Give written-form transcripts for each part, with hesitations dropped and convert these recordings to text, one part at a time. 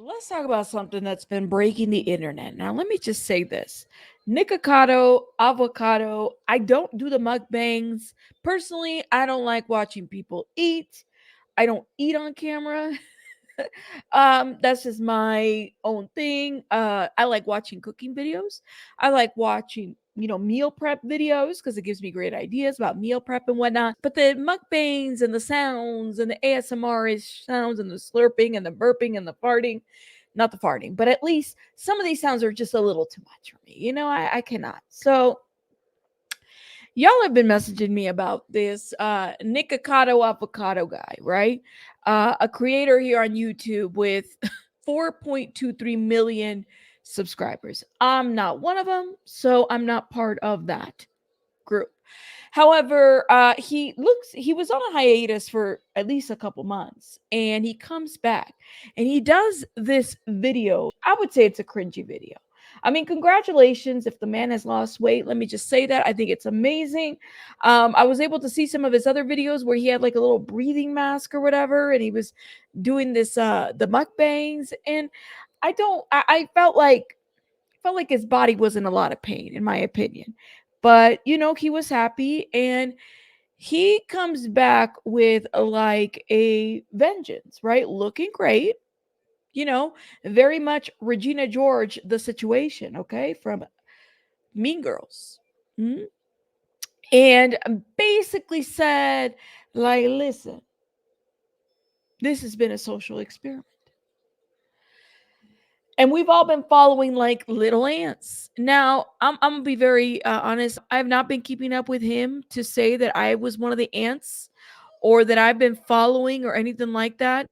Let's talk about something that's been breaking the internet. Now, let me just say this: Nikocado, avocado. I don't do the mukbangs. Personally, I don't like watching people eat. I don't eat on camera. That's just my own thing. I like watching cooking videos. I like watching, meal prep videos because it gives me great ideas about meal prep and whatnot. But the mukbangs and the sounds and the ASMR sounds and the slurping and the burping and the farting, not the farting, but at least some of these sounds are just a little too much for me. I cannot. So y'all have been messaging me about this Nikocado avocado guy, right? A creator here on YouTube with 4.23 million subscribers. I'm not one of them, so I'm not part of that group. However, he was on a hiatus for at least a couple months, and he comes back and he does this video. I would say it's a cringy video. I mean, congratulations if the man has lost weight. Let me just say that. I think it's amazing. I was able to see some of his other videos where he had like a little breathing mask or whatever, and he was doing this the mukbangs. And I felt like his body was in a lot of pain, in my opinion. But he was happy, and he comes back with like a vengeance, right? Looking great, you know, very much Regina George, the situation, okay, from Mean Girls. Mhm. And basically said, like, listen, this has been a social experiment. And we've all been following like little ants. Now, I'm gonna be very honest. I have not been keeping up with him to say that I was one of the ants or that I've been following or anything like that.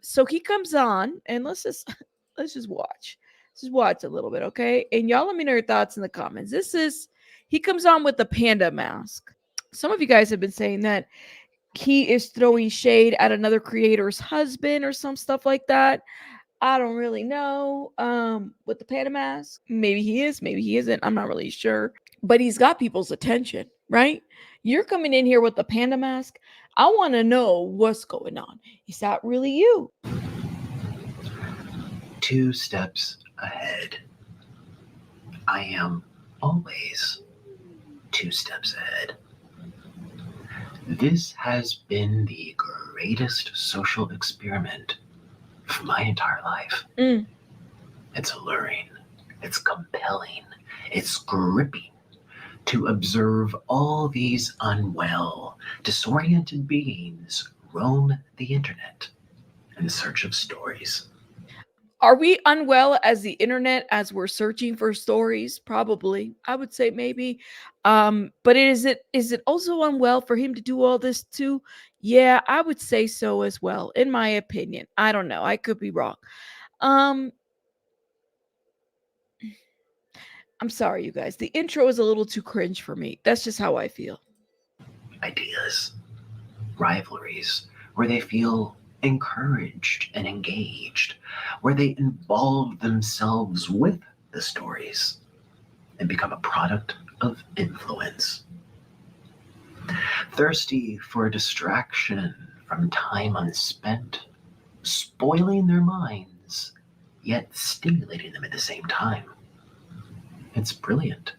So he comes on and let's just watch. Let's just watch a little bit, okay? And y'all let me know your thoughts in the comments. He comes on with the panda mask. Some of you guys have been saying that he is throwing shade at another creator's husband or some stuff like that. I don't really know. With the panda mask, maybe he is, maybe he isn't. I'm not really sure, but he's got people's attention, right? You're coming in here with the panda mask. I want to know what's going on. Is that really you? 2 steps ahead. I am always 2 steps ahead. This has been the greatest social experiment of my entire life. It's alluring, it's compelling, it's gripping to observe all these unwell, disoriented beings roam the internet in search of stories. Are we unwell as the internet as we're searching for stories? Probably. I would say maybe. But is it also unwell for him to do all this too? Yeah, I would say so as well, in my opinion. I don't know. I could be wrong. Um, I'm sorry, you guys. The intro is a little too cringe for me. That's just how I feel. Ideas, rivalries, where they feel encouraged and engaged, where they involve themselves with the stories and become a product of influence. Thirsty for distraction from time unspent, spoiling their minds, yet stimulating them at the same time. It's brilliant,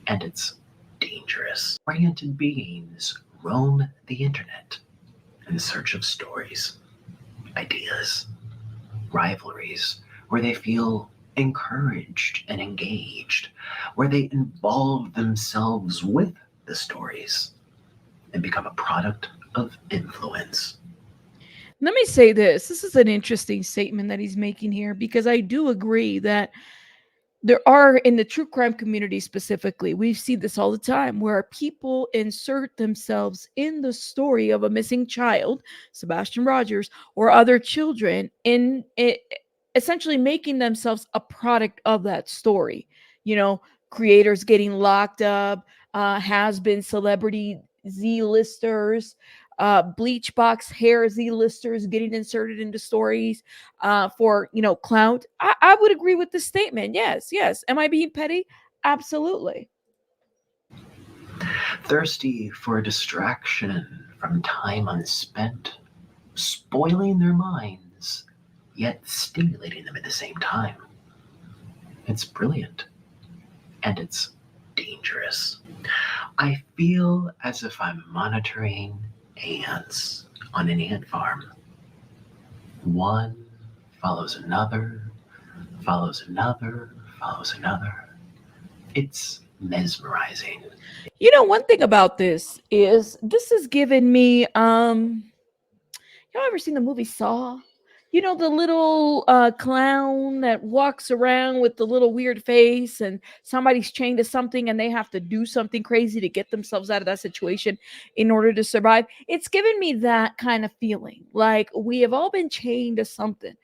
and it's dangerous. Oriented beings roam the internet in search of stories, ideas, rivalries, where they feel encouraged and engaged, where they involve themselves with the stories and become a product of influence. Let me say this. This is an interesting statement that he's making here because I do agree that there are in the true crime community specifically, we see this all the time where people insert themselves in the story of a missing child, Sebastian Rogers, or other children in it, essentially making themselves a product of that story. You know, creators getting locked up, has been celebrity Z-listers, bleach box hair Z-listers getting inserted into stories for clout. I would agree with this statement. Yes, yes. Am I being petty? Absolutely. Thirsty for distraction from time unspent, spoiling their minds, yet stimulating them at the same time. It's brilliant. And it's dangerous. I feel as if I'm monitoring ants on an ant farm. One follows another, follows another, follows another. It's mesmerizing. You know, one thing about this has given me y'all ever seen the movie Saw? You know, the little clown that walks around with the little weird face, and somebody's chained to something and they have to do something crazy to get themselves out of that situation in order to survive. It's given me that kind of feeling. Like we have all been chained to something.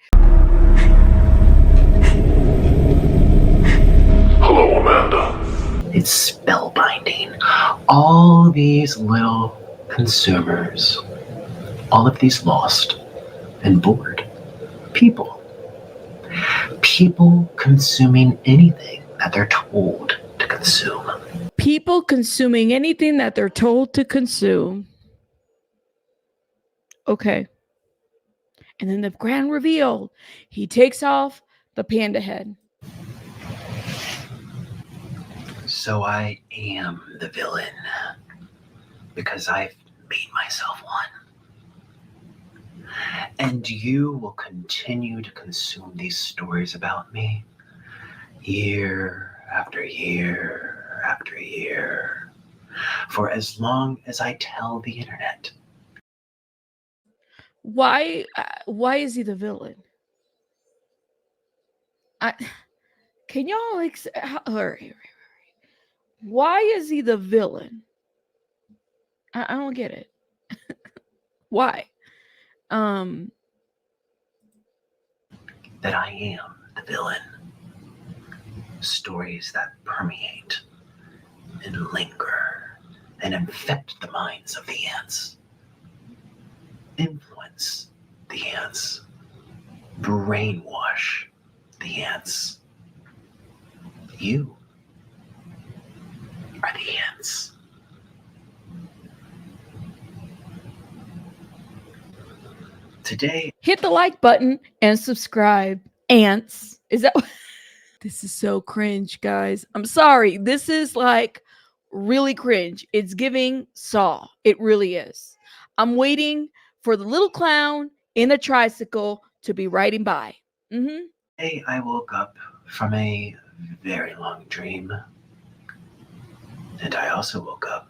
Hello, Amanda. It's spellbinding. All these little consumers, all of these lost and bored people. People consuming anything that they're told to consume. People consuming anything that they're told to consume. Okay. And then the grand reveal, he takes off the panda head. So I am the villain because I've made myself one. And you will continue to consume these stories about me year after year after year for as long as I tell the internet. Why is he the villain? Can y'all hurry. Why is he the villain? I don't get it. Why? That I am the villain. Stories that permeate and linger and infect the minds of the ants. Influence the ants. Brainwash the ants. You are the ants. Today, hit the like button and subscribe. Ants. Is that This is so cringe, guys. I'm sorry. This is like really cringe. It's giving Saw. It really is. I'm waiting for the little clown in a tricycle to be riding by. today I woke up from a very long dream. And I also woke up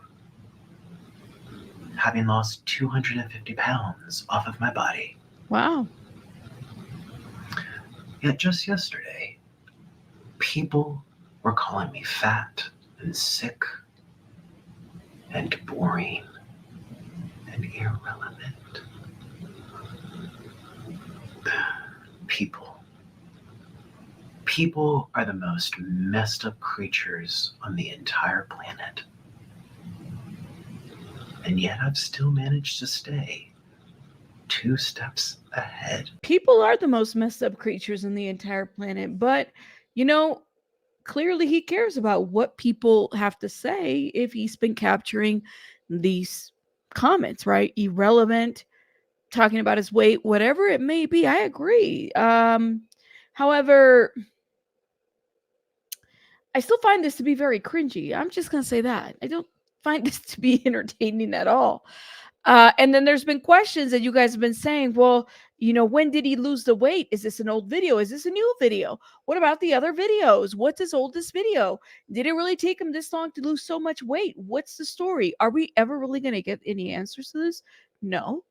having lost 250 pounds off of my body. Wow. Yet just yesterday, people were calling me fat and sick and boring and irrelevant. People are the most messed up creatures on the entire planet. And yet I've still managed to stay 2 steps ahead. People are the most messed up creatures on the entire planet, but you know, clearly he cares about what people have to say if he's been capturing these comments, right? Irrelevant, talking about his weight, whatever it may be. I agree. However, I still find this to be very cringy. I'm just going to say that. I don't find this to be entertaining at all. And then there's been questions that you guys have been saying, well, you know, when did he lose the weight? Is this an old video? Is this a new video? What about the other videos? What's his oldest video? Did it really take him this long to lose so much weight? What's the story? Are we ever really going to get any answers to this? No,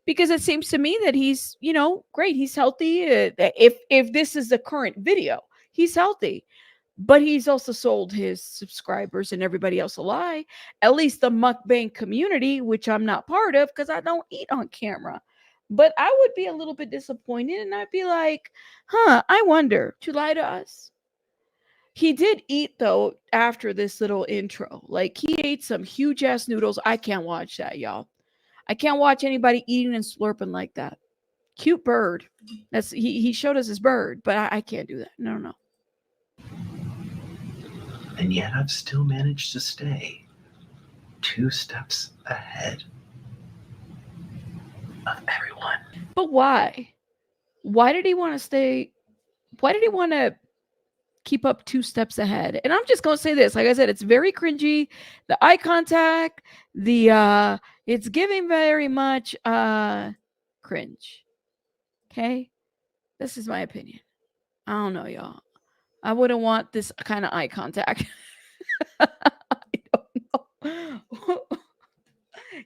because it seems to me that he's, you know, great. He's healthy. If this is the current video, he's healthy. But he's also sold his subscribers and everybody else a lie, at least the mukbang community, which I'm not part of because I don't eat on camera. But I would be a little bit disappointed and I'd be like, I wonder to lie to us. He did eat though after this little intro. Like he ate some huge ass noodles. I can't watch that, y'all. I can't watch anybody eating and slurping like that. Cute bird. He showed us his bird, but I can't do that. No. And yet I've still managed to stay 2 steps ahead of everyone. But why? Why did he want to stay? Why did he want to keep up 2 steps ahead? And I'm just going to say this, like I said, it's very cringy. The eye contact, the it's giving very much cringe. Okay? This is my opinion. I don't know, y'all. I wouldn't want this kind of eye contact. I don't know.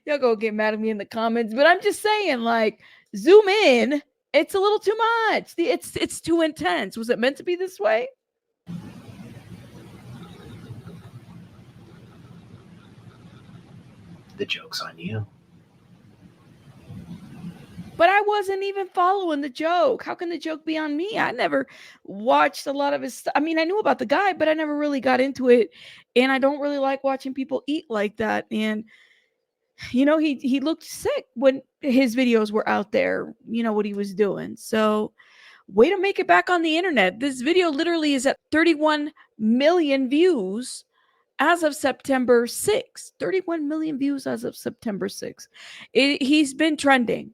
Y'all go get mad at me in the comments, but I'm just saying, like, zoom in. It's a little too much. It's too intense. Was it meant to be this way? The joke's on you. But I wasn't even following the joke. How can the joke be on me? I never watched a lot of his I mean, I knew about the guy, but I never really got into it. And I don't really like watching people eat like that. And he looked sick when his videos were out there, what he was doing. So, way to make it back on the internet. This video literally is at 31 million views as of September 6th. 31 million views as of September 6th. He's been trending.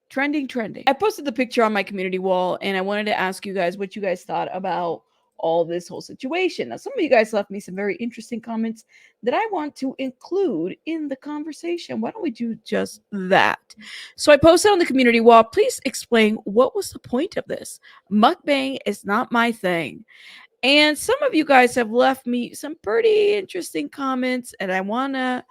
Trending. I posted the picture on my community wall and I wanted to ask you guys what you guys thought about all this whole situation. Now, some of you guys left me some very interesting comments that I want to include in the conversation. Why don't we do just that? So I posted on the community wall, please explain what was the point of this? Mukbang is not my thing. And some of you guys have left me some pretty interesting comments and I want to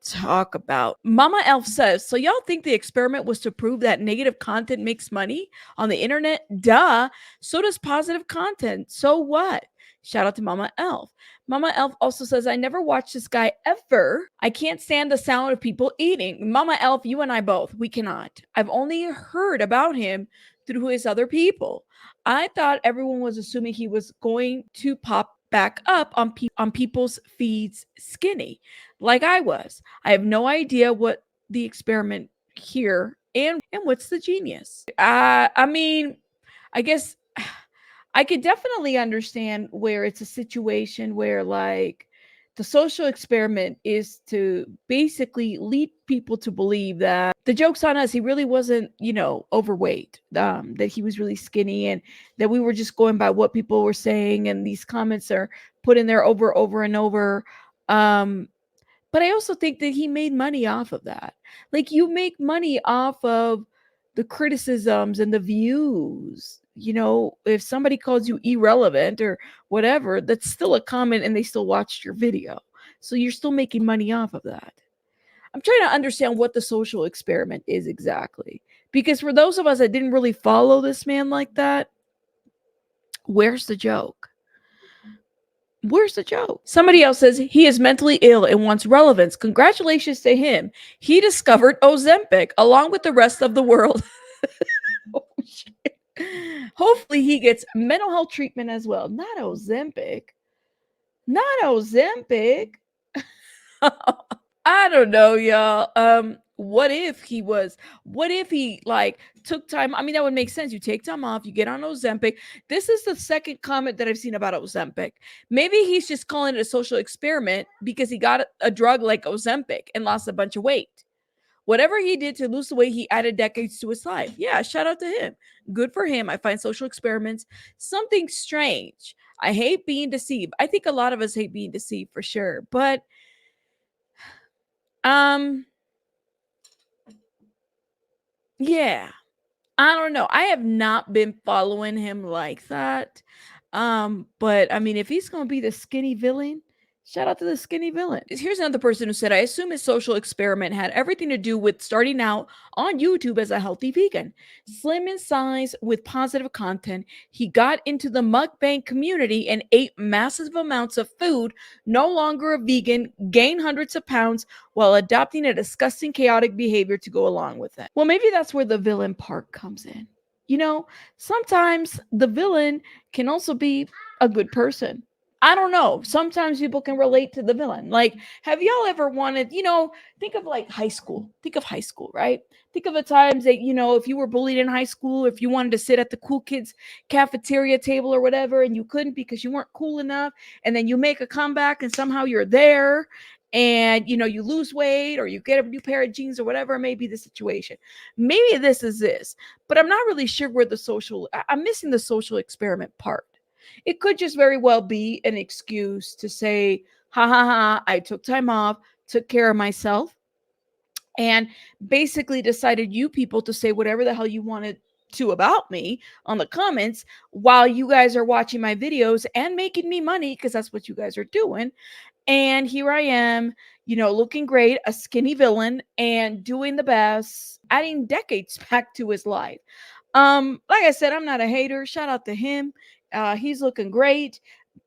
talk about. Mama Elf says, so y'all think the experiment was to prove that negative content makes money on the internet? Duh. So does positive content. So what? Shout out to Mama Elf. Mama Elf also says, I never watched this guy ever. I can't stand the sound of people eating. Mama Elf, you and I both, we cannot. I've only heard about him through his other people. I thought everyone was assuming he was going to pop back up on people's feeds skinny like I was. I have no idea what the experiment here and what's the genius. I mean, I guess I could definitely understand where it's a situation where like the social experiment is to basically lead people to believe that the joke's on us. He really wasn't, overweight, that he was really skinny and that we were just going by what people were saying. And these comments are put in there over and over. But I also think that he made money off of that. Like you make money off of the criticisms and the views. If somebody calls you irrelevant or whatever, that's still a comment and they still watched your video. So you're still making money off of that. I'm trying to understand what the social experiment is exactly. Because for those of us that didn't really follow this man like that, where's the joke? Where's the joke? Somebody else says he is mentally ill and wants relevance. Congratulations to him. He discovered Ozempic along with the rest of the world. Oh, shit. Hopefully he gets mental health treatment as well. Not Ozempic. I don't know, y'all. What if he like took time? I mean, that would make sense. You take time off, you get on Ozempic. This is the second comment that I've seen about Ozempic. Maybe he's just calling it a social experiment because he got a drug like Ozempic and lost a bunch of weight. Whatever he did to lose the weight, he added decades to his life. Yeah, shout out to him. Good for him. I find social experiments something strange. I hate being deceived. I think a lot of us hate being deceived for sure. But yeah, I don't know. I have not been following him like that. But I mean, if he's gonna be the skinny villain, shout out to the skinny villain. Here's another person who said, I assume his social experiment had everything to do with starting out on YouTube as a healthy vegan. Slim in size with positive content, he got into the mukbang community and ate massive amounts of food, no longer a vegan, gained hundreds of pounds while adopting a disgusting, chaotic behavior to go along with it. Well, maybe that's where the villain part comes in. Sometimes the villain can also be a good person. I don't know. Sometimes people can relate to the villain. Like, have y'all ever wanted, think of like high school. Think of high school, right? Think of the times that, if you were bullied in high school, if you wanted to sit at the cool kids cafeteria table or whatever, and you couldn't because you weren't cool enough, and then you make a comeback and somehow you're there and you lose weight or you get a new pair of jeans or whatever may be the situation. Maybe this is this, but I'm not really sure where I'm missing the social experiment part. It could just very well be an excuse to say, ha ha ha, I took time off, took care of myself, and basically decided you people to say whatever the hell you wanted to about me on the comments while you guys are watching my videos and making me money, because that's what you guys are doing. And here I am, looking great, a skinny villain, and doing the best, adding decades back to his life. Like I said, I'm not a hater. Shout out to him. He's looking great.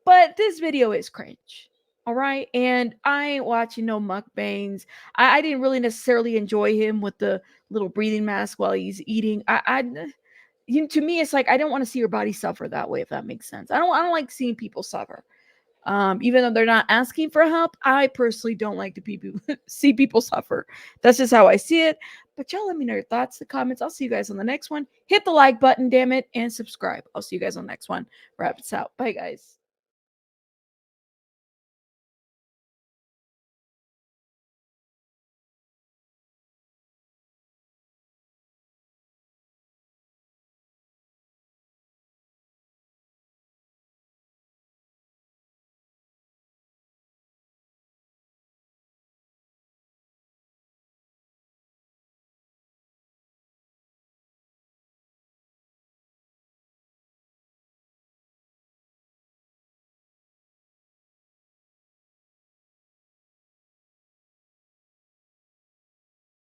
But this video is cringe. All right. And I ain't watching no mukbangs. I didn't really necessarily enjoy him with the little breathing mask while he's eating. To me, it's like I don't want to see your body suffer that way, if that makes sense. I don't like seeing people suffer. Even though they're not asking for help, I personally don't like to see people suffer. That's just how I see it. But y'all let me know your thoughts in the comments. I'll see you guys on the next one. Hit the like button, damn it, and subscribe. I'll see you guys on the next one. Wrap this out. Bye, guys.